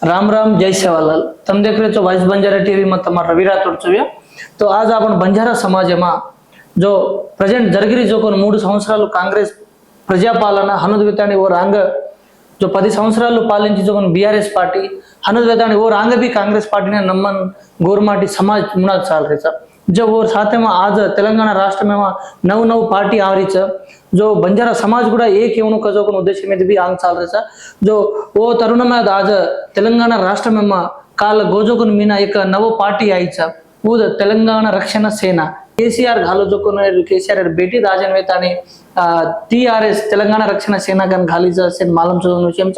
राम राम जय सेवालाल। तम देख रहे हो वॉइस बंजारा टीवी में तमारा रवि राठोड छे। तो आज आपण बंजारा समाज में जो प्रेजेंट जरगिरी जो 3 సంవత్సరాలు కాంగ్రెస్ ప్రజాపాలన హనుద్ వెతాని ఓ రాంగ जो 10 సంవత్సరాలు పాలించి जो बीआरएस पार्टी हनुद वेतानी वो रांग भी कांग्रेस पार्टी ने नमन गोरमाटी समाज मुना चाल रहे जब वो साथ में आज तेलंगाना राष्ट्र में नव पार्टी आ रही है जो बंजारा समाज गुड़ा एक होने का जो उद्देश्य में भी आंग चाल रहे जो वो तरुण में आज तेलंगाना राष्ट्र में काल गोजोकुन मीना एक नव पार्टी आई वो तेलंगाना रक्षण सेना केसीआर घालो जो केसीआर बेटी राजन वेतानी टीआरएस तेलंगाना रक्षण सेना गन घाली से मालूम विषय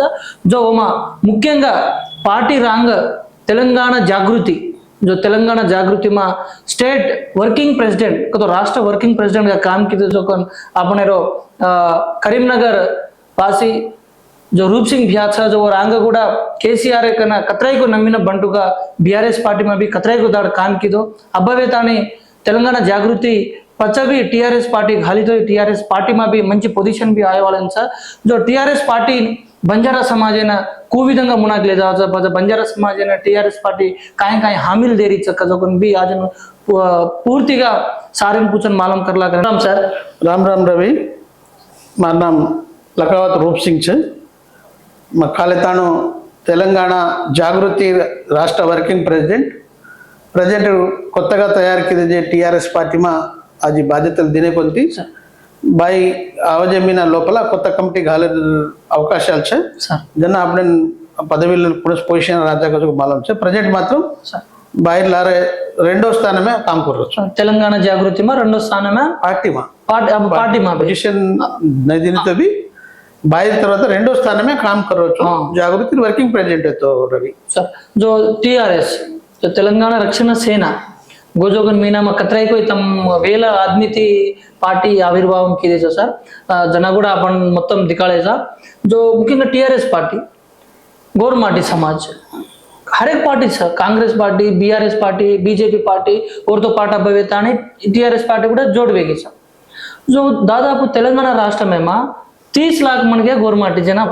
जो मुख्य पार्टी रांग तेलंगाना जागृति जो तेलंगाना जागृति में स्टेट वर्किंग प्रेसिडेंट तो राष्ट्र वर्किंग प्रेसिडेंट का काम की जो अपने करीमनगर वासी जो रूप सिंह भ्याचा जो रांग गुड़ा केसीआर कतराई को नमीन बंटू का बीआरएस पार्टी में भी कतराई को दाड़ काम की दो अब्बवेतानी तेलंगाना जागृति पचा भी टीआरएस पार्टी खाली तो टीआरएस पार्टी में भी मंची पोजीशन भी आए वाले जो टीआरएस पार्टी बंजारा समाज कूविधंगा मुनाक ले जाओ बंजारा समाज टीआरएस पार्टी काई काई हामिल दे रही जो भी आज पूर्ति सारे पूछन मालूम करला राम सर राम राम रवि मार नाम लखावत रूप सिंह छे खाली तानु तेलंगाना जागृति राष्ट्र वर्किंग प्रेसिडेंट प्रेजेंट కొత్తగా తయారు కిదే టీఆర్ఎస్ పార్టీ మా आज బాధ్యతలు దినే కొంతి బాయి అవజమిన లోపల కొత్త కమిటీ గాలే అవకాశాలు छे జన આપણે పదవిలో पुलिस पोजीशन राजा का जो मालूम छे प्रेजेंट मात्र बाहर ला रहे రెండో స్థానం में काम कर रहे हो तेलंगाना जागृति में రెండో స్థానం में पार्टी में पोजीशन नहीं देनी तो भी बाहर तरह రెండో స్థానం में काम कर रहे हो जागृति वर्किंग प्रेसिडेंट है तो रवि सर जो टीआरएस जो तेलंगाना रक्षण सेना गोजोगन मीना में कतराई कोई तम वेला आदमी थी पार्टी आविर्भाव की सर जनगुड़ा अपन मोत्तम दिखाड़े जो मुख्य टीआरएस पार्टी गोरमाटी समाज हर एक party sir Congress party BRS party BJP party और तो पार्ट अभ्यता टीआरएस पार्टी కూడా जोड़वेगी सर जो दादापू तेलंगाना राष्ट्र में 30 लाख मन गया गोरमाटी जनाब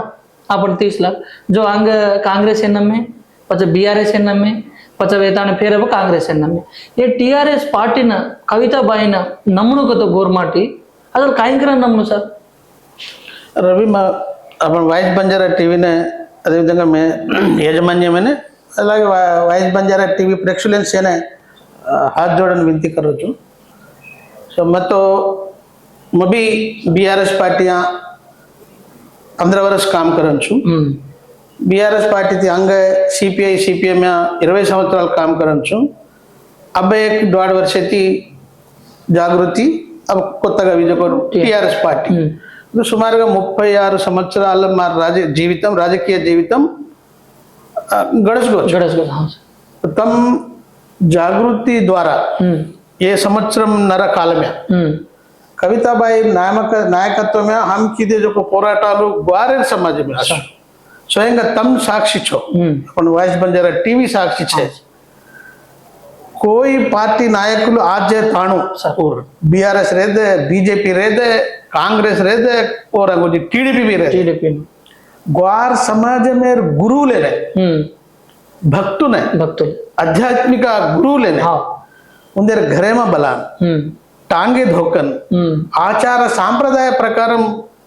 अपन 30 लाख जो अंग कांग्रेस एनम में पचा बीआरएस एनम में पचा वेताने फेर कांग्रेस एनम में ये टीआरएस पार्टी न कविता बाई न नमनु को तो गोरमाटी असल कायंकर नमनु सर रवि मा अपन वाइस बंजारा टीवी ने अदे विधंगा में याजमान्यमेने అలాగే వాయిస్ బంజారా టీవీ ప్రేక్షకులను సేనే हाथ जोड़न विनती करो छू सो मैं तो भी बीआरएस पार्टियां 15 वर्ष काम करन छू बीआरएस पार्टी थी अंग सीपीआई सीपीएम में 20 సంవత్సరాలు काम करन छू अब एक 1.5 वर्ष थी जागृति अब కొత్తగా విజయపూర్ टीआरएस पार्टी तो సుమారుగా 36 సంవత్సరాల మా రాజకీయ జీవితం గడచుకోవచ్చు తమ జాగృతి ద్వారా ये संवत्सरम नर काल में कविताबाई नायकत्व में हम की जो पोराटालू ग्वारेर समाज में स्वयं तम साक्षी छो अपन वाइस बंजारा टीवी साक्षी छे कोई पार्टी नायकुలు आज ताणु बीआरएस रेदे बीजेपी रेदे कांग्रेस रेदे और टीडीपी भी रेदे ग्वार समाज में गुरु लेने भक्तु ने आध्यात्मिक गुरु लेने उंदर घरे में बलान टांगे धोकन आचार सांप्रदाय प्रकारम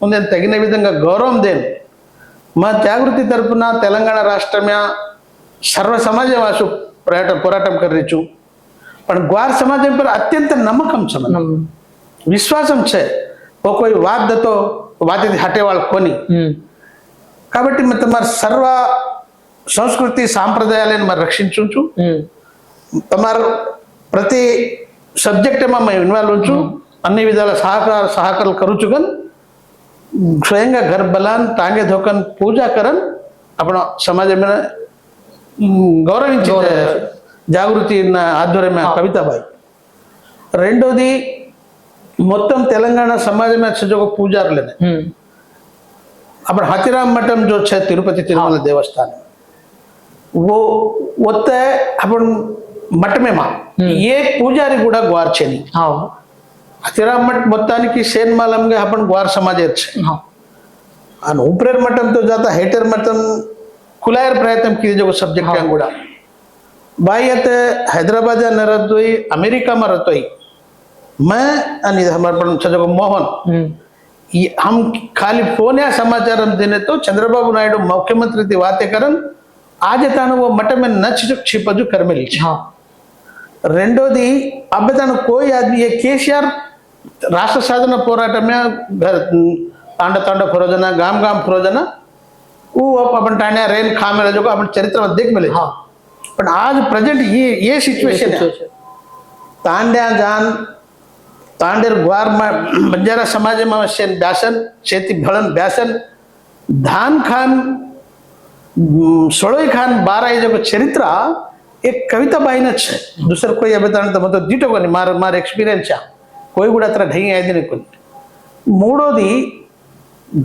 उंदर तगिन विधंगा गौरव देन మా జాగృతి తరపున తెలంగాణ రాష్ట్ర में सर्व समाज वासु పోరాటం कर रही छू पण ग्वार समाज पर अत्यंत नमकम छे विश्वासम छे वो कोई वाद तो वाद हटेवाळ कोनी కాబట్టి मैं तमार सर्व संस्कृति सांप्रदायाలను मैं रक्षिंचू तमार प्रति सब्जेक्ट में मैं इन्वॉल्व हूँ अन्य विधाल सहकार करूँ गन स्वयं घर बलान टांगे धोकन पूजा करन अपना समाज में गौरव जागृति आध्वर्य में कविताबाई रेंडोदी మొత్తం తెలంగాణ समाज में जो पूजार लेने अपन हाथीराम मठम जो है तिरुपति तिरुमला देवस्थान वो होता है अपन मठ में माँ ये पूजारी गुड़ा ग्वार छेनी हाथीराम मठ మొత్తానికి సేన్మాలంగా अपन ग्वार समाज है उपरेर मठम तो जाता हेटर मठम खुलायर प्रयत्न किए जो सब्जेक्ट अंगुड़ा बाई अते हैदराबाद न रहतोय अमेरिका में रहतोय मैं अनि हमारे सजो मोहन हम खाली फोन या समाचार हम देने तो चंद्रबाबु नायडू मुख्यमंत्री थी बातें करन आज तानु वो मठ में नच छिपजु कर मिली రెండోది అబ్బతను कोई आदमी ये केसीआर राष्ट्र साधना पोराट में घर तांडा तांडा फरोजना गाम गाम फरोजना वो अपन टाण्या रेन खामेला जो अपन चरित्र में देख मिले पर आज प्रेजेंट ये सिचुएशन है तांड्या जान तांडेर ग्वार में बंजारा समाज में शेन ब्यासन शेती भलन ब्यासन धान खान सोड़ोई खान 12 जो चरित्र एक कविता बाईन दुसर कोई अभितान तो मतलब दीटो को मार मार एक्सपीरियंस कोई కూడా అത്ര ఢై అయ్యింది కొన్ని మూడోది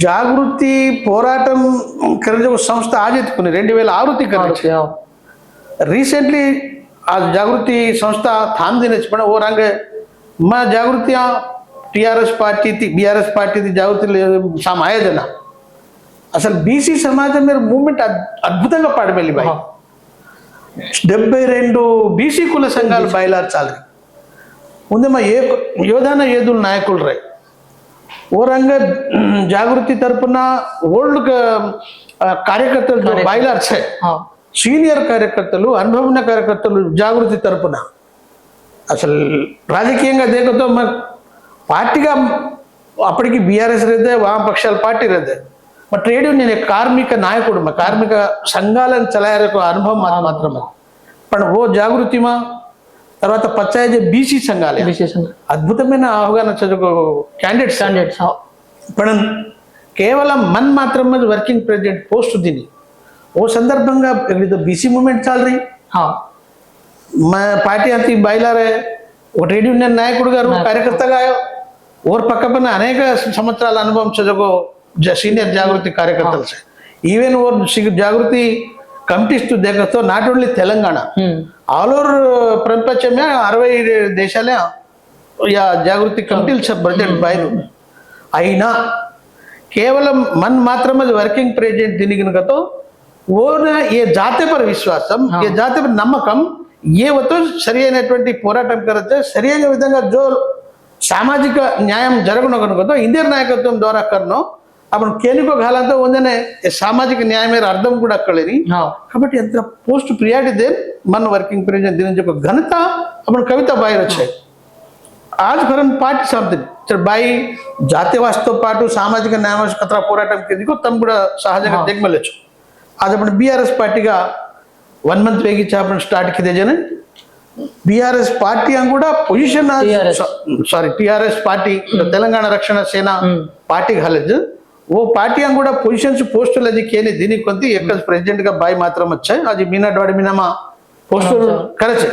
జాగృతి పోరాటం కరే जो संस्था आज ఎత్తుకుని 2006 करे रिसेंटली आज जागृति संस्था थाम देने पण वो रंग मैं जागृतियां टीआरएस पार्टी थी बीआरएस पार्टी थी जागृति साम आयोजना असल बीसी समाज में मूवमेंट अद्भुతంగా పాడబెలి బాయ్ 72 बीसी కుల సంఘాలు బయలార్ చాలి ముందే మా ఏ యోధాన ఏదుల నాయకులు రై ఓ రంగ జాగృతి తరపున ఓల్డ్ కార్యకర్తలు जो బయలార్ छे సీనియర్ కార్యకర్తలు అనుభవజ్ఞ కార్యకర్తలు జాగృతి తరపున అసలు రాజకీయంగా దేకతో మన పార్టీగా అప్పటికి బీఆర్ఎస్ रहते వామపక్షాల పార్టీ रहते मैं ट्रेड यूनियन कार्मिक नायकुడు मैं कार्मिक संघालन चलाया को अनुभव मात्र पण वो जागृति में తర్వాత పచ్చాయ బీసీ సంఘాలే అద్భుతమైన అవగాహన చదువు క్యాండిడేట్స్ पण కేవలం मन మాత్రమే వర్కింగ్ ప్రెసిడెంట్ పోస్ట్ దిని वो సందర్భంగా ఏదో బీసీ మూవ్మెంట్ చాల్ रही हां मैं पार्टी अंति बाइला रहे वो ट्रेड यूनियन నాయకుడు గారు కార్యకర్తగా ఆయో और పక్కపన్న అనేక సంవత్సరాల అనుభవం చదువు सीनियर जागृति कार्यकर्ता से इवन वो जागृति कमिटीज तो देखो तो not only Telangana all over प्रपंच में 60 देशाले या जागृति कमिटीలు सब बजट बायरू అయినా కేవలం मन మాత్రమే वर्किंग प्रेसिडेंट दिनिगिन तो वो ये जाते पर विश्वासम ये जाते पर नమ్మకం ये वो तो సరైనటువంటి పోరాటం करते సరైన విధంగా जो సామాజిక న్యాయం జరగనగనుకో ఇండియన్ నాయకత్వం ద్వారా करनो अपन केनी को घाला तो उन्हें सामाजिक न्याय में अर्धम కూడా అక్కలేని కాబట్టి ఎంత పోస్ట్ ప్రియారిటీ దే मन वर्किंग प्रेसिडेंट दिन जो घनता अपन कविता बाहर వచ్చే आज फरन पार्टी सामने चल बाई जाते वास्तव पाटू सामाजिक न्याय कतरा పోరాటం కిందికో తమ కూడా సహజంగా దిగమలచ్చు आज अपन बीआरएस पार्टी का 1 मंथ वेगी अपन स्टार्ट किदे जने बीआरएस पार्टी अंगुड़ा position sorry TRS party Telangana Rakshana Sena party घालेज वो पार्टी अंगुड़ा पोजीशन्स पोस्टल అది కేని దీని కొంత ఏక ప్రెసిడెంట్ గా బాయ్ మాత్రం వచ్చాయి అది మీనాడ్వాడి మీనమా పోస్టల్ కరచే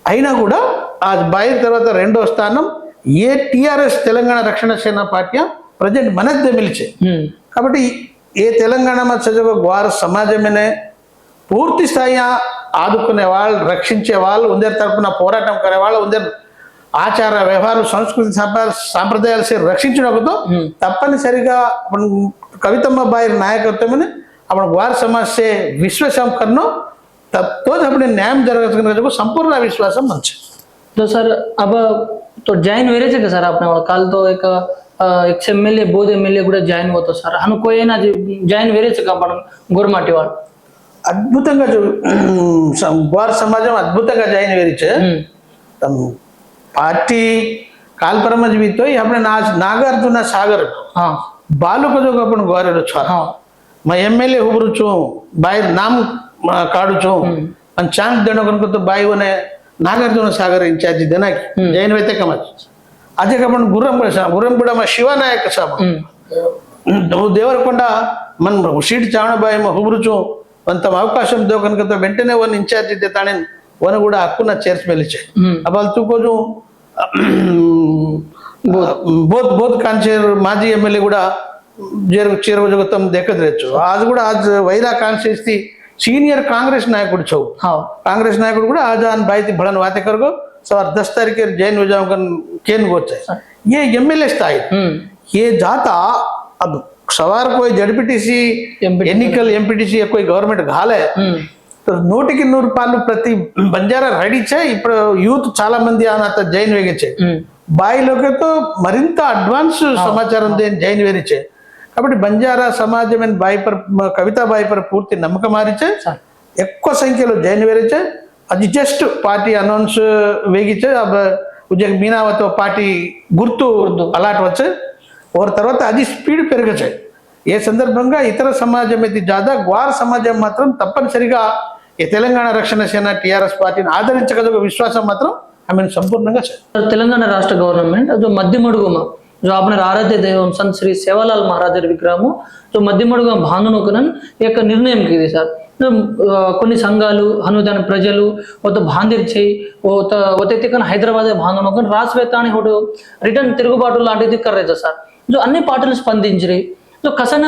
అయినా కూడా आज బాయ్ తర్వాత రెండో స్థానం ఏ టీఆర్ఎస్ తెలంగాణ రక్షణ సేన పార్టీ ప్రెసిడెంట్ మనదే మిల్చే కాబట్టి ఏ తెలంగాణ में సజవ గ్వార సమాజమనే పూర్తి స్థాయి ఆదుకునే వాళ్ళు రక్షించే వాళ్ళు ఉందర్ తరపున పోరాటం करे వాళ్ళు ఉందర్ ఆచార వ్యవహార సంస్కృతి సాంప్రదాయాలు రక్షించడంతో తప్పనిసరిగా कवितम्मा बाई नायकत्व में अपन ग्वार समाज से विश्वास करनो तब तो अपने न्याय जरूर संपूर्ण विश्वास मंच तो सर अब तो जॉइन वेरे का सर आपने काल तो एक एमएलए बोध एमएलए కూడా జాయిన్ అవుతా సార్ అనుకోయేనా జాయిన్ వేరే का अपन गोरमाटी वाल అద్భుతంగా గ్వార్ సమాజం అద్భుతంగా జాయిన్ వేరిచే पार्टी काल परमज भी तो अपने नागार्जुन सागर बालू को जो अपन ग्वारे छार मैं एमएलए हुबरू छू बाय नाम काढू छू अन चांस देनो को तो बाय वने नागार्जुन सागर इंचार्ज देना जैन वेते कमज आज अपन गुर्रंगुड़ा में शिवानायक साहब देवरकोंडा मन सीट चावण बाय में हुबरू छू अंत अवकाशम दो कनक तो वेंटने वन इंचार्ज देताने वन కూడా హక్కున చైర్స్ మెలిచే అబల్ తు को जो बहुत कांचेर माजी एमएलए కూడా చేరువ జగతం देखदरेచ్చు आज కూడా आज వైరా కాన్స్టిట్యూన్సీ थी सीनियर कांग्रेस नायकुడు छौ कांग्रेस नायकुడు కూడా आज आन बायती भळन वाते करगो सवार 10 तारीख जैन वजाम कन केन गोचे ये एमएलए स्थाई ये जाता अब सवार कोई जडपीटीसी ఎన్నికలు ఎంపీటీసీ कोई गवर्नमेंट घाले तो 100% ప్రతి బంజారా రెడీ చే ఇప్పుడు యూత్ చాలా మంది ఆనత జైన్ వేగించే బాయిలోకి మరింత అడ్వాన్స్ సమాచారం దేని జైన్ వేరిచే కాబట్టి బంజారా సమాజమైన బాయి పర్ కవితా బాయి పర్ పూర్తి నమ్మకం మారిచే ఎక్కువ సంఖ్యలో జైన్ వేరిచే అది జస్ట్ పార్టీ అనౌన్స్ వేగించే ఉద్యోగ మీనావతో పార్టీ గుర్తు అలాట్ వచ్చే और తర్వాత అది స్పీడ్ పెరగచే ఏ సందర్భంగా ఇతర సమాజం ఇది జాదా గ్వార్ సమాజం మాత్రం తప్పనిసరిగా ఈ తెలంగాణ రక్షణ సేన టీఆర్ఎస్ పార్టీని ఆదరించగల విశ్వాసం మాత్రం ఆమె సంపూర్ణంగా तेलंगाना राष्ट्र गवर्नमेंट जो मध्यमडुगम जो अपने आराध्य दैवम संत श्री सेवालाल महाराज विग्रह जो मध्यमडुगम भानुनोकनन एक निर्णय की सर కొన్ని సంఘాలు హనుదాని ప్రజలు ఒక బాంధిర్చి ఒతెతికన హైదరాబాద్ భానునోకన్ రాష్ట్రవేత్తాని ఒకటి రిటర్న్ తిరుగుబాటు లాంటిది కర్రేది సార్ जो అన్ని పార్టీలు స్పందించి जो कसन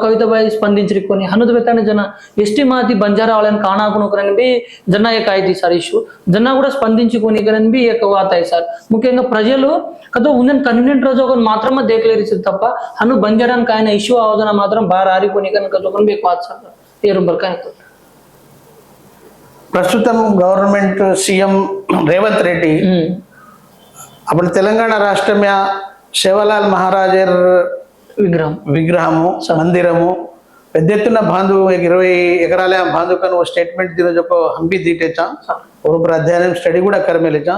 कविताबाई स्पंदिंची कोणी हनुदवेताने जन एसटी माती बंजारा वाल्यान कानाकुन करन बी जन्ना एक आयती सर इश्यू जन्ना కూడా స్పందించి कोणी करन बी एक बात आहे सर ముఖ్యంగా ప్రజలు కదో ఉన్నన్ కన్వీనియంట్ రోజు ఒక మాత్రమే దేకలేరిసి తప్ప హను బంజారాన్ కాయన ఇష్యూ అవదన మాత్రం బార్ ఆరి कोणी करन కదో कोण बी एक बात सर ये रुबर काय ప్రస్తుతం గవర్నమెంట్ సీఎం రేవంత్ రెడ్డి अपन తెలంగాణ రాష్ట్రమే సేవలాల్ మహారాజర్ విగ్రహము మందిరము పెద్ద ఎత్తున బాంధు 20 ఎకరాల బాంధుకను స్టేట్మెంట్ दिनो हम भी दीटेचा और ऊपर अध्ययन स्टडी కూడా करमेलेचा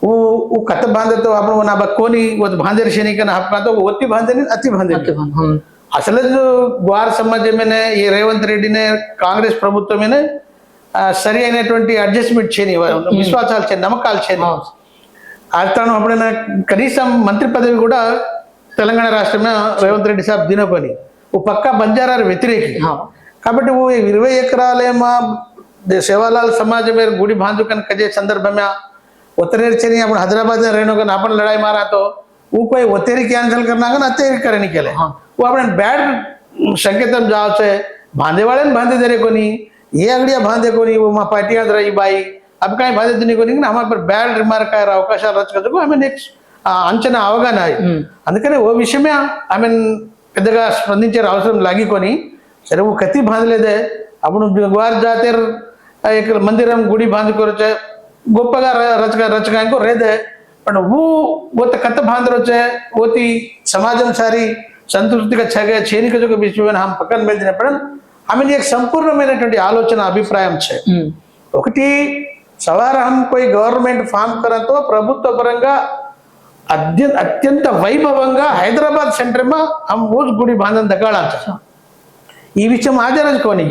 वो कत बांधे तो आपण वना कोणी वो बांधेर शेनिकन हप्पा तो ओती बांधेनी अति बांधेनी అసలు గ్వార్ సమాజమేనే ఈ రేవంత్ రెడ్డినే కాంగ్రెస్ ప్రభుత్వమేనే సరి అయినటువంటి అడ్జస్ట్మెంట్ చేయని విశ్వాసాలు చేయని నమ్మకాలు చేయని ఆస్తాను అప్పుడైనా కనీసం మంత్రి పదవి కూడా తెలంగాణ రాష్ట్రమే రేవంత్ రెడ్డి సాబ్ దినపని ఓ పక్కా బంజారా వ్యతిరేకి కాబట్టి वो 20 ఎకరాలేమా सेवालाल समाज में गुड़ी बांधुकन कजे संदर्भ में उतरेर चेनी अपन हैदराबाद में रहने का अपन लड़ाई मारा तो वो कोई उतेरी कैंसिल करना का अतेरी करने के लिए वो अपने बैड संकेतन जाओ से बांधे वाले ने बांधे दे को नहीं ये अगड़िया बांधे को नहीं वो माँ पार्टियां रही बाई अब कहीं बांधे देने को नहीं हमारे पर बैड रिमार्क आया अवकाश रच कर हमें नेक्स्ट అంచనా అవగాహన అందుకనే ఓ విషయమే ఆమె పెద్దగా స్పందించే అవసరం లాగికొని సరే ఓ కత్తి బాంధలేదే అప్పుడు గ్వార్ జాతీర్ మందిరం గుడి బాంధుకొరచే గొప్పగా రచకానికి రేదే पण वो कत बांध रोचे ओती समाजम सारी संतुष्टिగా చేరిక जो విషయం हम పక్కన వెళ్ళినప్పుడు ఆమె एक సంపూర్ణమైనటువంటి ఆలోచన అభిప్రాయం చే ఒకటి సవార్ हम कोई गवर्नमेंट फॉर्म करा तो ప్రభుత్వ పరంగా अत्यंत वैभवंगा हैदराबाद सेंटर में हम वो गुड़ी बांधन दगाड़ा ये विषय हाजर कोनी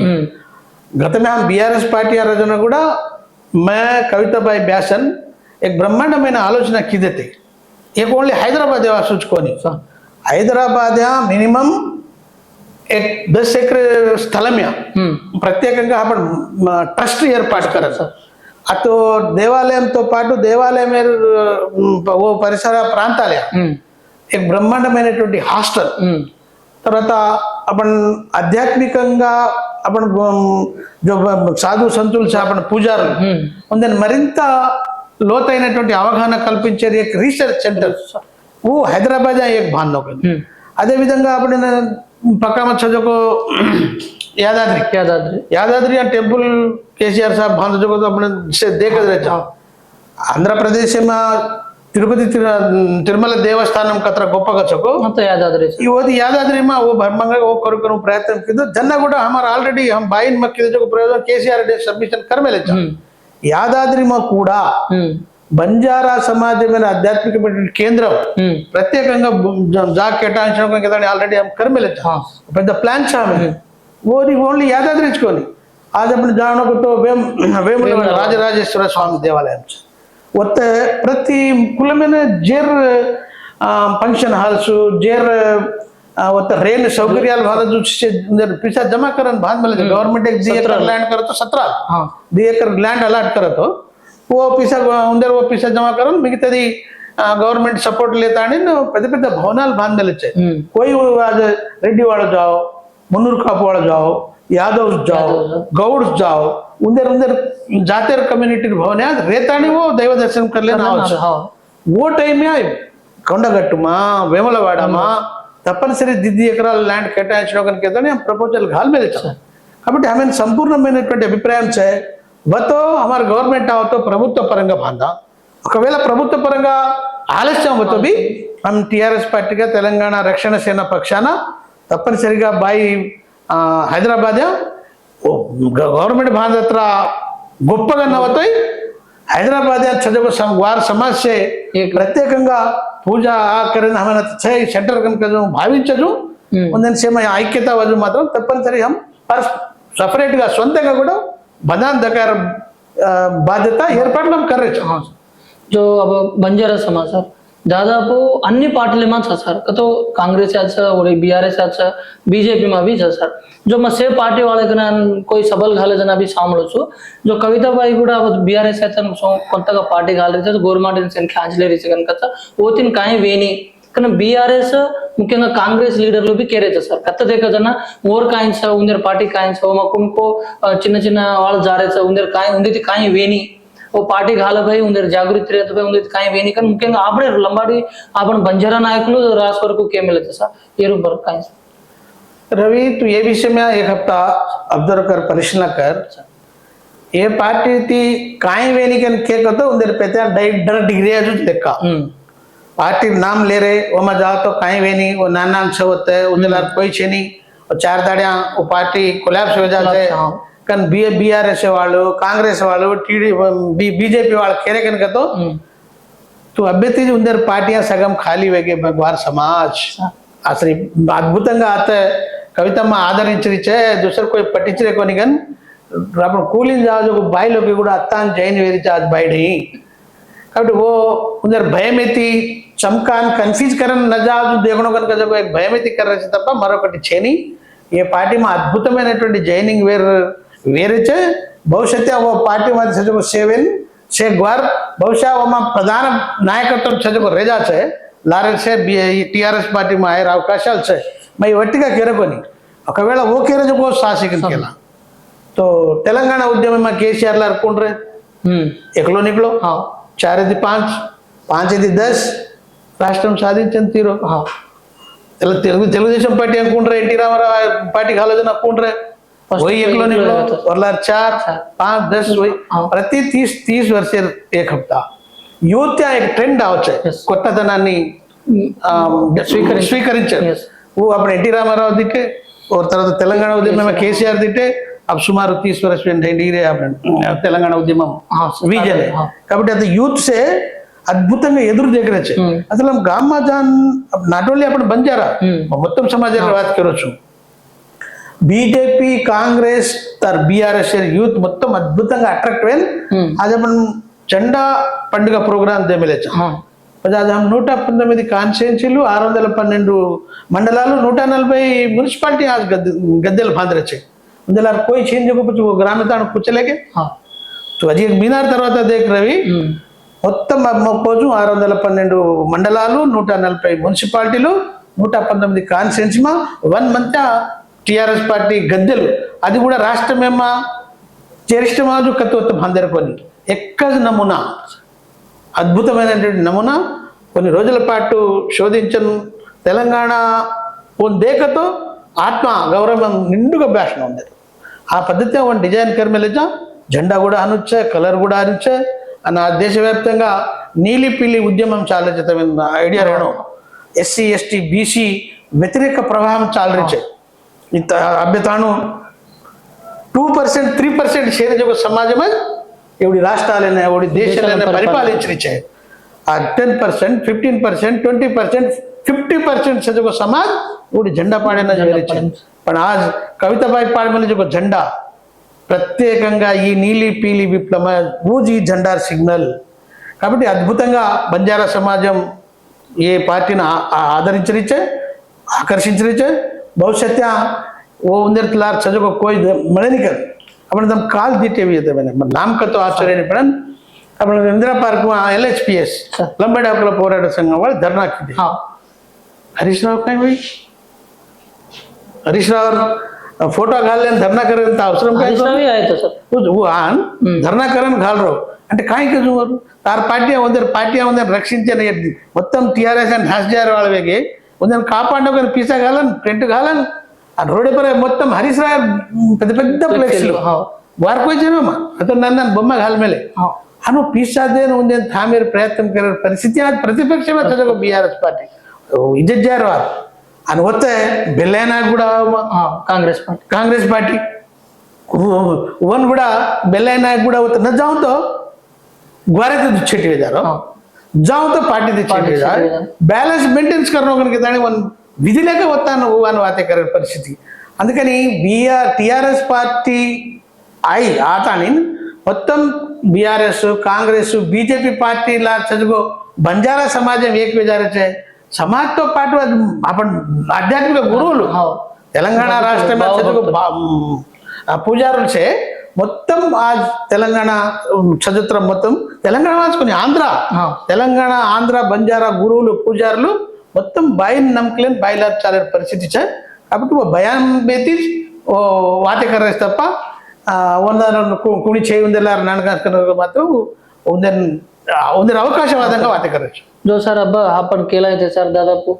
गत में हम बीआरएस पार्टी रचना కూడా मैं कविताबाई ब्यासन एक ब्रह्मांडమైన ఆలోచన की देते एक ओनली हैदराबाद देवा सोचकोनी हैदराबाद मिनिमम एक 10 एकर स्थल में ప్రత్యేకంగా आपण ट्रस्ट ఏర్పాటు करायचं అటు దేవాలయంతో పాటు దేవాలయం ఓ పరిసర ప్రాంతాలే एक బ్రహ్మాండమైనటువంటి హాస్టల్ తర్వాత आपण ఆధ్యాత్మికంగా आपण जो సాధు సంతులు आपण పూజారులు ఉందని మరింత లోతైనటువంటి అవగాహన కల్పించేది एक రీసెర్చ్ సెంటర్ वो హైదరాబాద్ एक బాంధో అదే విధంగా आपण పక్కా మచ్చజకు यादाद्री टेम्पल केसीआर साहब बांध जो तो अपने से देख रहे आंध्र प्रदेश में तिरुपति तिरुमल देवस्थानम कतर गोप गचको यादाद्री में वो भरमंगा वो करू प्रयत्न किया जन्ना కూడా हमारा ऑलरेडी हम बाइन मक्की जो प्रयोजन केसीआर डे सबमिशन कर मेले यादाद्री में కూడా బంజారా సమాజమైన ఆధ్యాత్మిక కేంద్రం ప్రత్యేకంగా జాగ కేటాయించడం కదా ఆల్రెడీ हम कर मेले పెద్ద ప్లాన్ చామే वो ओनली यादाद्री कोनी आज अपन जानो को तो वेमुलवाड़ा राजराजेश्वर स्वामी देवालय ओते प्रति कुल में जेर फंक्शन हॉल्स जेर ओते रेल सौकर्याल भारत जो पैसा जमा करन बाद में गवर्नमेंट एक 2 एकर लैंड करे तो 17 2 एकर लैंड अलॉट करे तो वो पैसा उंदर वो पैसा जमा करन मिगतादी गवर्नमेंट सपोर्ट लेता आणि పెద్ద పెద్ద భవనాలు బాంధలేచే कोई आज रेड्डी वाला जाओ मुन्नूर काप वाला जाओ यादव जाओ गौड़ जाओ उंदर उंदर जातेर कम्युनिटी भवन है रेतानी वो दैव दर्शन कर लेना वो टाइम में కొండగట్టుమా వేములవాడమా తప్పనిసరి 2 ఎకరాల ల్యాండ్ కేటాయించడం కేదని ప్రపోజల్ घाल में देता కాబట్టి ఆమె సంపూర్ణమైనటువంటి అభిప్రాయం చే వతో हमारा గవర్నమెంట్ आवतो ప్రభుత్వ పరంగా బాందా ఒకవేళ ప్రభుత్వ పరంగా ఆలస్యం అవుతో బి हम టీఆర్ఎస్ పార్టీగా తెలంగాణ రక్షణ సేన పక్షాన తప్పనిసరిగా బాయి హైదరాబాద్ గవర్నమెంట్ బాంధత్ర గొప్పగా నవ్వుతాయి హైదరాబాద్ చదువు వారి సమస్య ప్రత్యేకంగా పూజ కరెన్ हमारा సెంటర్ కనుక భావించదు ఉందని సేమ ఐక్యత వజు మాత్రం తప్పనిసరి हम సపరేట్ గా సొంతంగా కూడా బదాన్ దకార బాధ్యత ఏర్పాట్లు हम कर रहे हैं जो अब बंजारा समाज सर दादापू अन्य पार्टी में था सर तो कांग्रेस और बीआरएस बीजेपी में भी था सर जो मैं से पार्टी वाले कना कोई सबल घाले जना भी शामिल हो जो कविता बाई కూడా बीआरएस కొంతగా పార్టీ గాలితే గవర్నమెంట్ సంఖ్య ఆంచలేరి కనుక ఓ తిన్ కాయ వేని కానీ బీఆర్ఎస్ ముఖ్యంగా కాంగ్రెస్ లీడర్లు भी कह रहे थे सर कत्ता देखा जना और काइंस उंदर पार्टी काइंस माकुनको చిన్న చిన్న వాళ్ళు జారేస उंदर काय उंदी काय वेनी वो पार्टी घाल भाई उंदर जागृति रहते भाई उंदर काई वेनी कन मुख्యంగా आपणे लंबाडी आपण बंजारा नायकुలు रास वరకు के मिलते सर ये रूप काई रवि तू ये विषय में एक हफ्ता ऑब्जर्व कर परिशीलना कर ये पार्टी थी काई वेनी कन के कहतो उंदर पेते डर डिग्री है जो देखा पार्टी नाम ले रहे वो मैं जाओ तो काई वेनी वो नाना से होते है उंदर कोई छेनी और 4 दाड़ियां वो पार्टी कोलैप्स हो जाते कन बीआरएस వాళ్ళు కాంగ్రెస్ వాళ్ళు बीजेपी వాళ్ళు केरे कन कहतो तो अभ्यर्थी उंदर पार्टियां सगम खाली वेगे भगवान समाज అసలు అద్భుతంగా ఆత కవితమ్మ ఆదరించరిచే दूसर कोई पटिचरे कोनी गन अपन कूलिंग जाओ जो बाई लोग కూడా అత్తాన్ జైన్ వేరిచే आज బయడి కాబట్టి वो उंदर భయమితి చమకాన్ కన్ఫ్యూజ్ करन न जाओ देखणो कन जब एक భయమితి कर रहे తప్ప మరొకటి చేని ये पार्टी में అద్భుతమైనటువంటి జైనింగ్ వేరేచే భవిష్యత్తు वो पार्टी में सजको सेवन से ग्वार बहुशा वो प्रधान नायकत्व सजको रेजा छे लारे से टीआरएस पार्टी में आयर అవకాశాలు छे मैं వట్టిగా కేరకొని ఒకవేళ ఓ కేరజకో శాసకం కేలా तो తెలంగాణ ఉద్యమం में केसीआर लार कोण रे एकलो निकलो 4 ది 5 5 ది 10 రాష్ట్రం సాధించిన తీరు తెలుగుదేశం పార్టీ అనుకుంటారా ఎన్టీ రామారావు పార్టీ కాలేజన అనుకుంటారా वही एकलो निकलो और 4 5 10 वही प्रति 30 वर्ष एक हफ्ता యూత్ एक ट्रेंड आवचे కొత్తదనాన్ని స్వీకరించారు वो अपने एनटी रामाराव दिखे और తర్వాత తెలంగాణ ఉద్యమం కేసీఆర్ दिखे अब सुमार 30 वर्ष में डिग्री తెలంగాణ ఉద్యమం విజన్ కాబట్టి అది యూత్ से అద్భుతంగా ఎదురు దగ్గరచే అసలు గామ్మా జాన్ నాట్ ఓన్లీ अपन బంజారా మొత్తం సమాజాన్ని વાત करो छु बीजेपी कांग्रेस तर बीआरएस यूथ మొత్తం అద్భుతంగా అట్రాక్ట్ అయిన आज अपन झंडा पंడుగ ప్రోగ్రామ్ దేమలేచ आज हम 119 కాన్స్టిట్యుయెన్సీలు 612 మండలాలు 140 మున్సిపాలిటీ आज गद्देल బాంద్రచే అందులో कोई చేంజ్ को ग्राम ताण కూర్చలేకే तो अजी मीनार తర్వాత देख रवि మొత్తం మొక్కోజు 612 మండలాలు 140 మున్సిపాలిటీలు 119 కాన్స్టిట్యుయెన్సీ మా 1 మంత్ टीआरएस पार्टी गद्देलु అది కూడా రాష్ట్రమేమ చేరిష్టమాజు కత్వత బాందరకొని ఎక్కజ్ నమూనా అద్భుతమైనటువంటి నమూనా కొన్ని రోజుల పాటు శోధించను తెలంగాణ ఓ దేకతో ఆత్మ గౌరవం నిండుగా భాషణ ఉంది ఆ పద్ధతి వన్ డిజైన్ కర్మలేజా జెండా కూడా అనుచ్చే కలర్ కూడా అనుచ్చే అన్న దేశవ్యాప్తంగా నీలి పిల్లి ఉద్యమం చాలచితమైన ఐడియా రేణో ఎస్సీ ఎస్టీ బీసీ వ్యతిరేక ప్రవాహం చాలరిచే ఇంత అభ్యతాను 2% 3% शेर जो समाज में एवढी राष्ट्रालयने एवढी देशालयने परिपालिंचरीचे आ 10% 15% 20% 50% से जो समाज एवढी झंडा पाडना जोरीचे पण आज कविताबाई पाडमले जो झंडा ప్రత్యేకంగా ఈ నీలి పీలి విప్లవ ఊజీ జెండా సిగ్నల్ కాబట్టి అద్భుతంగా బంజారా సమాజం ఏ పార్టీని ఆదరించరిచే ఆకర్షించరిచే भविष्य वो उंदर तलार सजो को कोई मरे नहीं कर अपन दम काल दीटे भी होते मैंने नाम का तो आश्चर्य नहीं पड़न अपन इंदिरा पार्क में LHPS लंबे डाकला पोराट संघ वाले धरना की हाँ हरीश राव कहीं भाई हरीश राव फोटो घाल लेन धरना करें तो अवसर में हरीश राव ही आए तो सर वो आन धरना करें घाल रो అంటే కాయి కజు तार पार्टियां उंदर रक्षिंचे नहीं మొత్తం टीआरएस అండ్ హస్జార్ వాళ్ళ వేగే ఉందని కాపాడు ఒక పిజ్జా కావాలని ప్రింట్ కావాలని ఆ రోడ్డు పర మొత్తం హరీష్ రావు పెద్ద పెద్ద ఫ్లెక్స్లు వారికి వచ్చానమ్మా అతను నన్ను బొమ్మ కాలಮೇಲೆ అను పిజ్జాదేను ఉంది అని తామేరు ప్రయత్నం కరే పరిస్థితి आज प्रतिपक्ष में था बीआरएस पार्टी इज्जत जा रहा అని వస్తే బెల్లైనా కూడా కాంగ్రెస్ పార్టీ वन కూడా బెల్లైనా కూడా होता न जाऊं तो ग्वारे तो छेटी जा रहा जाऊं तो पार्टी तो छेटी जा बैलेंस मेंटेन्स करना होगा दानी वन विधि लेके వస్తాను అని వాతే करे పరిస్థితి అందుకని టిఆర్ఎస్ పార్టీ आई आता नहीं మొత్తం बीआरएस कांग्रेस बीजेपी पार्टी ला चजगो बंजारा समाज एक विचाराचे समाज तो पाठ आपण आध्यात्मिक गुरुవులు తెలంగాణ రాష్ట్రం में चजगो పూజారులు చే మొత్తం आज తెలంగాణ చదుత్రం మొత్తం తెలంగాణ వాసుకుని తెలంగాణ ఆంధ్ర బంజారా గురువులు పూజారులు మొత్తం బాయిని నమ్మకలేని బాయిలా చాలే పరిస్థితి చే కాబట్టి బయాన్ బేతిజ్ వాతే కర్రేస్ తప్ప कुणी చేయి ఉందలా नाटक मात्र అవకాశవాదంగా వాటికరచ్చు जो सर अब आपण केला आहे सर दादापू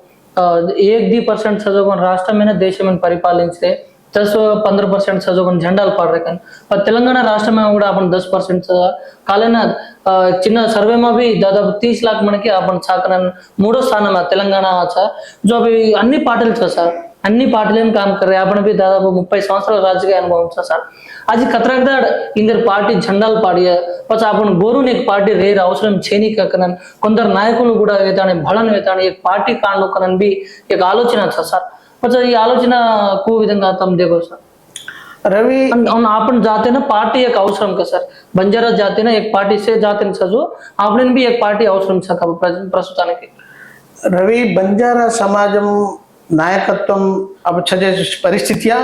1-2% सजोगन राष्ट्रमेन देशमेन परिपालिंचे 10-15% सजोगन झंडाल पाडरे कारण पण तेलंगणा राष्ट्रमेन కూడా आपण 10% కాలేనా చిన్న సర్వేમાં भी दादाపు 30 लाख మనకి आपण సాకరన్ మూడో స్థానంలో తెలంగాణचा जो अभी అన్ని పార్టీలు सर అన్ని పార్టీలను काम कर रहे आपण भी दादाపు 30 సంవత్సరాల రాజకీయ అనుభవం सर आज कतराकदाड इंदर पार्टी झंडाल पाडिया पछ आपण गोरून एक पार्टी रेर अवसरम छेनी कनन కొందर నాయకులు కూడా వేతానే బలన్ వేతానే एक पार्टी कांडो कनन भी एक आलोचना छ सर पछ ఈ आलोचना को विधंगा तम देखो सर रवि आपण जाते ना पार्टी एक अवसरम का सर बंजारा जाते ना एक पार्टी से जाते न सजो आपण भी एक पार्टी अवसरम छ प्रस्तुताనికి रवि बंजारा समाजम नायकत्वम अब छजे परिस्थितिया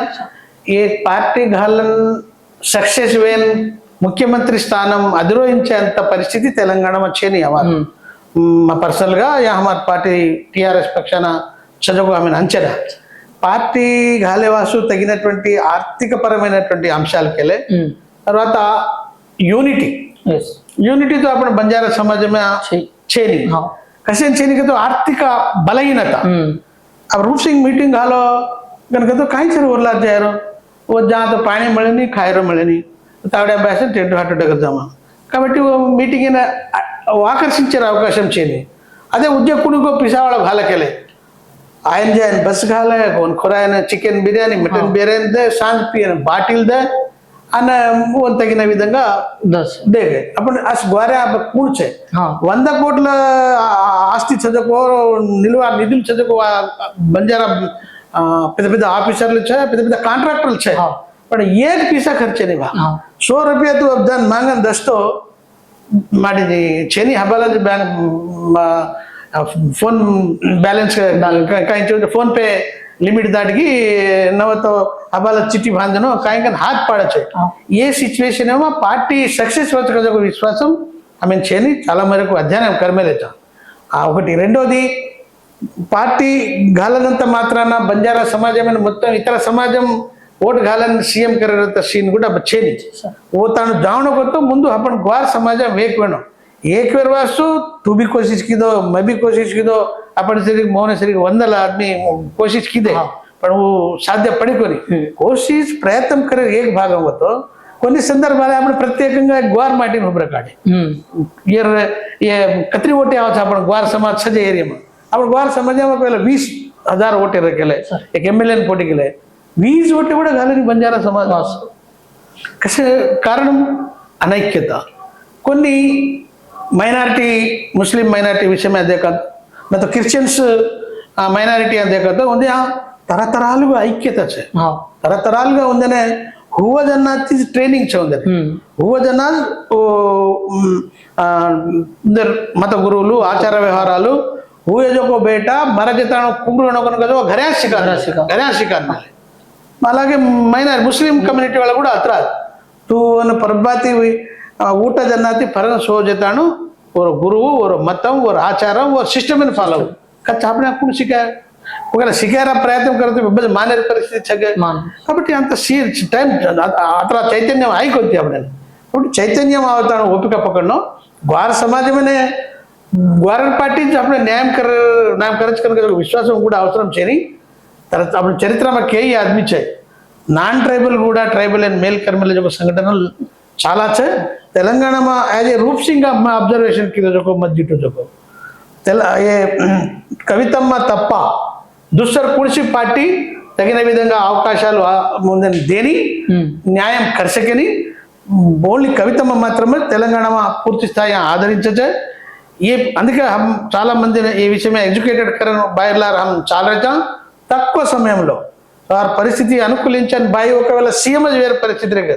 एक पार्टी घालन सक्सेस वेन मुख्यमंत्री स्थानम अधिरोहिंచేంత పరిస్థితి తెలంగాణ వచ్చేని అవ్వాలి మా పర్సనల్ గా యా हमार పార్టీ టిఆర్ఎస్ పక్షాన చదువు ఆమె అంచనా పార్టీ గాలేవాసు తగినటువంటి ఆర్థిక పరమైనటువంటి అంశాలకెలే తర్వాత यूनिटी तो आपण बंजारा समाज में छेनी कसे छेनी के तो आर्थिक बलहीनता अब रूप सिंह मीटिंग घालो कనుక तो काही सर ओरला जायरो वो जहाँ तो पाणी मिळे नाही खायरो मिळे नाही तावड्या अभ्यास टेंट हार्ट अटॅक जमा కాబట్టి మీటింగ్ ఆకర్షించే అవకాశం చేని అదే ఉద్యోగునికో పిసావాళ్ళ घालकेले आयन जायन बस घाले कोण खोरायन चिकन बिर्याणी मटन बिर्याणी दे सांज पियन बाटील दे आणि ಒಂದು ತಗಿನ ವಿಧంగా 10 देगे आपण आज ग्वारे ಕೂಡ್ಚೆ 100 కోట్ల ఆస్తి చదకో నిధులు చదకో బంజారా పెద్ద పెద్ద ఆఫీసర్లు छे పెద్ద పెద్ద కాంట్రాక్టర్లు छे पण एक पैसा खर्च नहीं बा 100 रुपया तो अब जन मांगन दस्तो माडी छेनी हबाला बैंक फोन बैलेंस काही फोन पे लिमिट दाटगी नव तो हबाला चिट्ठी बांधनो काही हाथ पाड़े ये सिचुएशन है पार्टी सक्सेस వచ్చే విశ్వాసం ఆమె చేని చాలా మేరకు అధ్యయనం కర్మేలేచా ఒకటి రెండోది పార్టీ గాలనంత మాత్రాన బంజారా సమాజమైన మొత్తం ఇతర సమాజం वोट घालन सीएम करे सीन गुड़ा बच्चे वो तानु जावण को तो मुंदु अपन ग्वार समाज वेक वेणो एक वेर वास्तु तू भी कोशिश की दो मैं भी कोशिश की दो अपन शरीर मोहन शरीर 100 आदमी कोशिश की दे पण वो साध्य पड़ी कोनी कोशिश प्रयत्न करे एक भाग होतो కొన్ని సందర్భాలు आपण ప్రత్యేకంగా గ్వార్ మాటిని ఉబ్ర కాడే ये कतरी वोटे आवछ आपण ग्वार समाज छजे एरिया में आपण ग्वार समाज में पहले 20000 वोटे रखेले एक एमएलए ने पोटी केले 20 वोटे కూడా గాలని బంజారా సమాజ కసే కారణం అనైక్యత కొన్ని మైనారిటీ ముస్లిం మైనారిటీ విషయమే देखा मैं तो क्रिश्चियंस మైనారిటీ అని देखा तो ఉంది తరతరాలుగా ఐక్యత చే తరతరాలుగా ఉందనే హువజన్నాతి ట్రైనింగ్ చే ఉందనే హువజన్నా మత గురువులు ఆచార వ్యవహారాలు हुए जो को बेटा मरा जतानो कुंगरो को जो घरे शिकार అలాగే మైనార్ ముస్లిం కమ్యూనిటీ వాళ్ళ కూడా అత్ర तू वन परबाती हुई ऊट जन्नाती परन सो जतानु और गुरु और मतम और आचारम और सिस्टम में फॉलो कच्चा आपने आपको सिखाया ఒకవేళ శిఖార ప్రయత్నం करते बब्बे माने परिस्थिति छगे కాబట్టి అంత టైం అత్ర చైతన్యం ఆయికొద్ది అప్పుడు చైతన్యం అవతాను ఓపిక పక్కడను గ్వార సమాజమనే ग्वारण पार्टी जो આપણે નામ કરે છે કે વિશ્વાસ కూడా అవసరం છે ની తర్వాత આપણે చరిత్రમાં કેઈ આદમી છે నాన్ ట్రైబల్ కూడా ట్రైబల్ అండ్ మేల్ કર્મલ જો સંગઠનો చాలా છે తెలంగాణમાં એઝ એ રૂપ સિંહ માં ઓબ્ઝર્વેશન કીધો જો મત જીતો જો એ కవితమ్మ తప్ప దుస్సర్ కుర్షి పార్టీ తగిన విధంగా అవకాశాలు ముందని దేని న్యాయం కర్షకని ఓన్లీ కవితమ్మ మాత్రమే తెలంగాణમાં పూర్తి స్థాయి ఆదరించే ये అందుకే చాలా మంది ఈ విషయమే ఎడ్యుకేటెడ్ కరన్ బయర్లార్ हम చాల रहता తక్కువ సమయంలో వారి పరిస్థితి అనుకూలించని బాయి ఒకవేళ సీఎం જ వేరే పరిస్థితి రే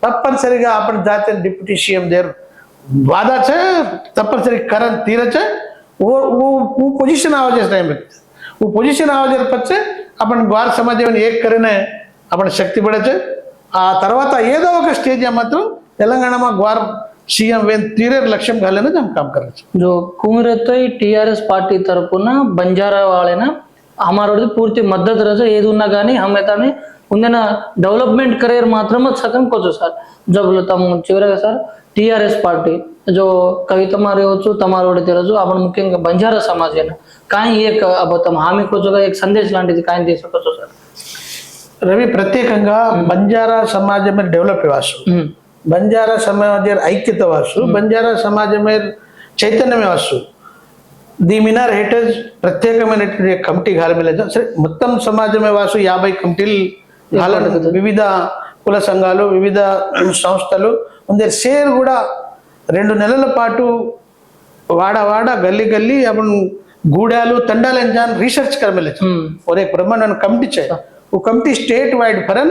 తప్పనిసరిగా આપણે જાતે డిప్యూటీ సీఎం దేర్ वादा છે તప్పనిసరి కరన్ తీర છે वो पोजीशन आवाज टाइम वो पोजीशन आवाज पच्चे अपन ग्वार समाज एक करीने अपन शक्ति पड़े आ तरह ఏదో ఒక స్టేజ్ మాత్రం తెలంగాణમાં ग्वार सीएम वेन तीरे लक्ष्य घालेने हम काम कर जो कुमरतई टीआरएस पार्टी तरफुना बंजारा वालेना हमारे पूर्ति मदद रहे ఏది ఉన్నా గానీ హమేతాని ఉందన డెవలప్మెంట్ కరియర్ మాత్రమే సకం కోచు సార్ जब तम చివరగా సార్ टीआरएस पार्टी जो कवितम्मा रेवचु तमारोडे तेरजु आपण मुख्యంగా बंजारा समाजेना काय एक अब तम हामी कोचुगा एक संदेश లాంటిది काय दे सकोचो सर रवि प्रत्येకంగా बंजारा समाज में डेवलप वासु बंजारा समाज ऐक्यता वासु बंजारा समाज में चैतन्य वासु दी मिनार हेटर्स ప్రత్యేకమైనటువంటి కమిటీ గాలమిలేజ సరే మొత్తం సమాజమే వాసు 50 కమిటీలు గాలను వివిధ కుల సంఘాలు వివిధ సంస్థలు ఉండే షేర్ కూడా 2 నెలల పాటు వాడ గల్లీ గల్లీ अपन गूड़ालू तंडाल जान रिसर्च कर मिले और एक ब्रह्मांड कमिटी है वो कमिटी स्टेट वाइड फरन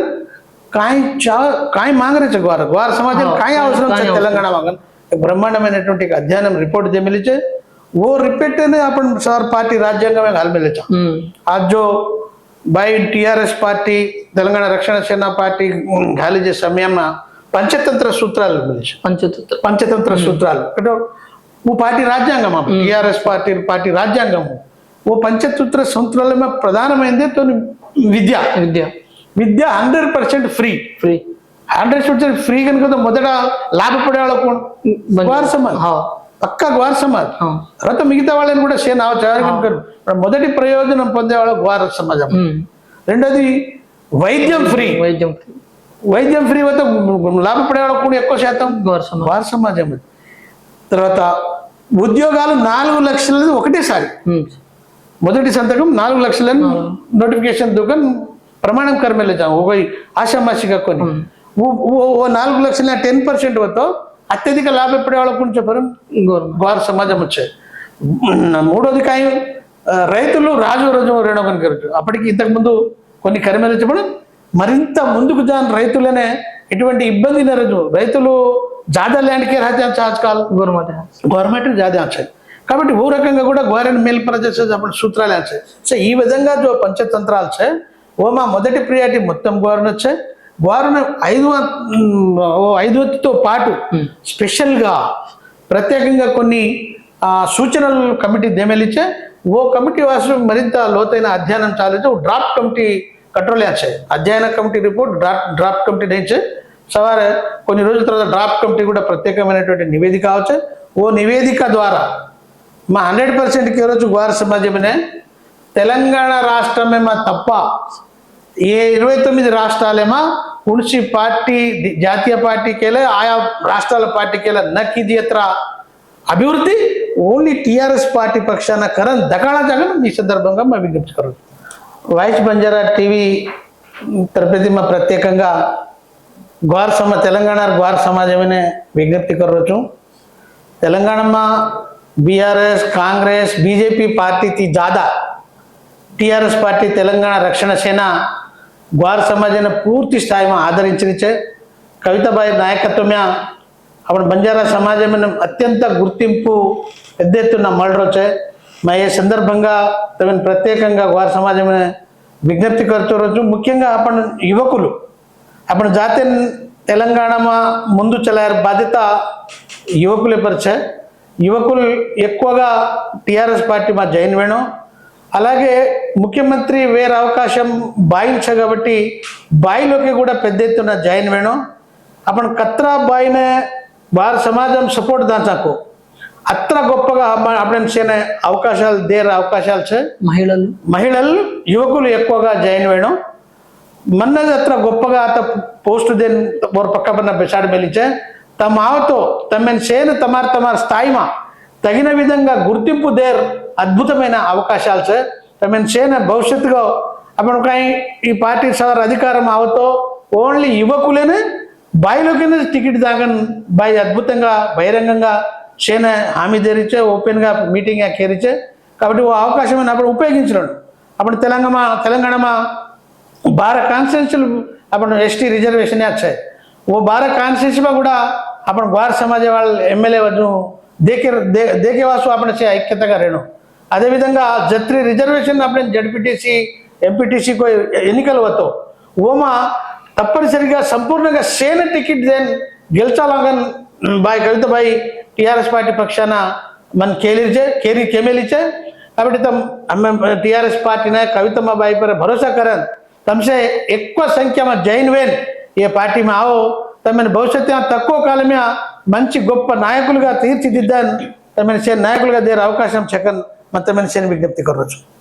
काय मांग रहे ग्वार ग्वार समाज काय अवसर तेलंगाणा मांगन ब्रह्मांडమైనటువంటి अध्ययन रिपोर्ट दे मिली है वो रिपोर्ट ने अपन सर पार्टी राज्यांग में घाल मिले आज जो bye TRS party Telangana Rakshana Sena party घाली जे समय में पंचतंत्र सूत्राल मिले पंचतंत्र सूत्राल वो पार्टी राज्यांग में टीआरएस पार्टी राज्यांग वो पंचतंत्र सूत्राल में प्रधानమైంది तो विद्या विद्या विद्या 100% फ्री 100% फ्री कనుక మొదట లాభపడే వాళ్ళకు గ్వార్ సమాజ్ పక్కా గ్వార్ సమాజ్ తర్వాత మిగతా వాళ్ళని కూడా సేన అవచారం మొదటి ప్రయోజనం పొందే వాళ్ళ గ్వార్ సమాజం రెండోది వైద్యం ఫ్రీ వైద్యం ఫ్రీ వత లాభపడే వాళ్ళకు కూడా ఎక్కువ శాతం గ్వార్ సమాజం తర్వాత ఉద్యోగాలు 4 లక్షలు ఒకటేసారి మొదటి సంతకం 4 లక్షలను నోటిఫికేషన్ దుకాన్ प्रमाणम कर मिले जाओ कोई आशामासी का कोनी वो 4 లక్షల 10% వతో అత్యధిక లాభపడే వాళ్ళకు చెప్పరు గ్వార్ సమాజం వచ్చే మూడోది కాయ రైతులు రాజు రేణుకన్ గారు అప్పటికి ఇంతకు ముందు కొన్ని కరిమేలు చెప్పడం మరింత ముందుకు జాన్ రైతులనే ఎటువంటి ఇబ్బంది నరజు రైతులు ज्यादा ల్యాండ్ కే రాజా ఆజ్కాల్ గవర్నమెంట్ ज्यादा వచ్చాయి కాబట్టి ఓ రకంగా కూడా గ్వారన్ మేల్ ప్రజెస్ అప్పుడు సూత్రాలు వచ్చాయి సో ఈ విధంగా जो పంచతంత్రాలు వచ్చాయి ఓమా మొదటి ప్రియారిటీ మొత్తం గ్వారన్ వచ్చాయి గ్వారన్ 5తో పాటు స్పెషల్గా ప్రత్యేకంగా కొన్ని సూచనలు కమిటీ దేమెలిచ్చే ఓ కమిటీ వాసు మరింత లోతైన అధ్యయనం చాలించే డ్రాఫ్ట్ కమిటీ కంట్రోల్ వచ్చాయి అధ్యయన కమిటీ రిపోర్ట్ డ్రాఫ్ట్ కమిటీ నుంచి సవారే కొన్ని రోజుల తర్వాత డ్రాఫ్ట్ కమిటీ కూడా ప్రత్యేకమైనటువంటి నివేదిక వచ్చాయి ఓ నివేదిక ద్వారా మా 100% के రోజు గ్వార్ సమాజమే తెలంగాణ రాష్ట్రమే మా తప్ప ये 29 రాష్ట్రాలేమా उनसी पार्टी जातीय पार्टी के लिए आया राष्ट्राल पार्टी के लिए न कीजिए अभिवृद्धि ओनली टीआरएस पार्टी पक्षाना करण दकाळा जागन ఈ సందర్భంగా मैं विज्ञप्ति करू वाइस बंजारा टीवी तरफेती में प्रत्येकंगा ग्वार समाज तेलंगाणा ग्वार समाज में विज्ञप्ति करू छू तेलंगाणा में बीआरएस कांग्रेस बीजेपी पार्टी थी ज्यादा टीआरएस पार्टी तेलंगाणा रक्षण सेना ग्वार समाज ने पूर्ति स्थाई में आदरिंचे कविताबाई नायकत्व में अपन बंजारा समाज में अत्यंत गुर्तिंपु एद्देत्तुन्न मळरोचे मैं ये संदर्भंगा तमन प्रत्येकंगा ग्वार समाज में विज्ञप्ति करतो मुख्यंगा अपन युवकुलु अपन जाते तेलंगाणा में मुंदु चलायर बाध्यता युवकुले पर छे युवकुलु एक्कुवगा टीआरएस पार्टी में जॉइन वेणो అలాగే ముఖ్యమంత్రి వేరే అవకాశం బాయిల్చ కాబట్టి బాయిలోకి కూడా పెద్ద ఎత్తున జాయిన్ వేణో अपन कतरा बाई ने बार समाजम सपोर्ट दाचा को అత్ర గొప్పగా આપણે సేనే అవకాశాలు దేర్ అవకాశాలు છે మహిళలు యువకులు ఎక్కువగా జాయిన్ వేయడం మన్నది అత్ర గొప్పగా అత పోస్ట్ దేన్ ఓర్ పక్కపన్న బెసాడ్ మెలిచే తమ ఆవతో తమన్ సేన తమార్ స్థాయిమా తగిన విధంగా గుర్తింపు దేర్ అద్భుతమైన అవకాశాలు છે తమన్ సేన భవిష్యత్తుగా అప్పుడు ఈ పార్టీ సవర్ అధికారం ఆవతో ఓన్లీ యువకులేనే బాయిలోకి టికెట్ దాగన్ బాయి అద్భుతంగా బహిరంగంగా సేన హామీ తెరిచే ఓపెన్గా మీటింగ్ కేరిచే కాబట్టి ఓ అవకాశం అప్పుడు ఉపయోగించినాడు అప్పుడు తెలంగాణ 12 కాన్స్టిట్యూన్సీలు అప్పుడు ఎస్టీ రిజర్వేషన్ వచ్చాయి ఓ 12 కాన్స్టిట్యూన్సీలో కూడా అప్పుడు గ్వార్ సమాజ వాళ్ళ ఎమ్మెల్యే దేకేవాసు అప్పుడు ఐక్యతగా రేణు అదేవిధంగా జత్రి రిజర్వేషన్ అప్పుడు జడ్పీటీసీ ఎంపీటీసీకి ఎన్నికలు వతో ఓమా తప్పనిసరిగా సంపూర్ణంగా సేన టికెట్ దేన్ గెలిచాలని బాయ్ కవితబాయి టీఆర్ఎస్ పార్టీ పక్షాన మన కేమెలిचे కాబట్టి टीआरएस पार्टी ने कवितम्मा बाई पर भरोसा करन तमसे ఎక్కువ సంఖ్యమ జైన్ వేన్ ఈ పార్టీ में आओ తమని భవిష్యత్తు తక్కువ కాలమే మంచి గొప్ప నాయకులుగా తీర్చిదిద్దాన్ తమని నాయకులుగా దేర్ అవకాశం చెకన్ మతమని విజ్ఞప్తి కరవచ్చు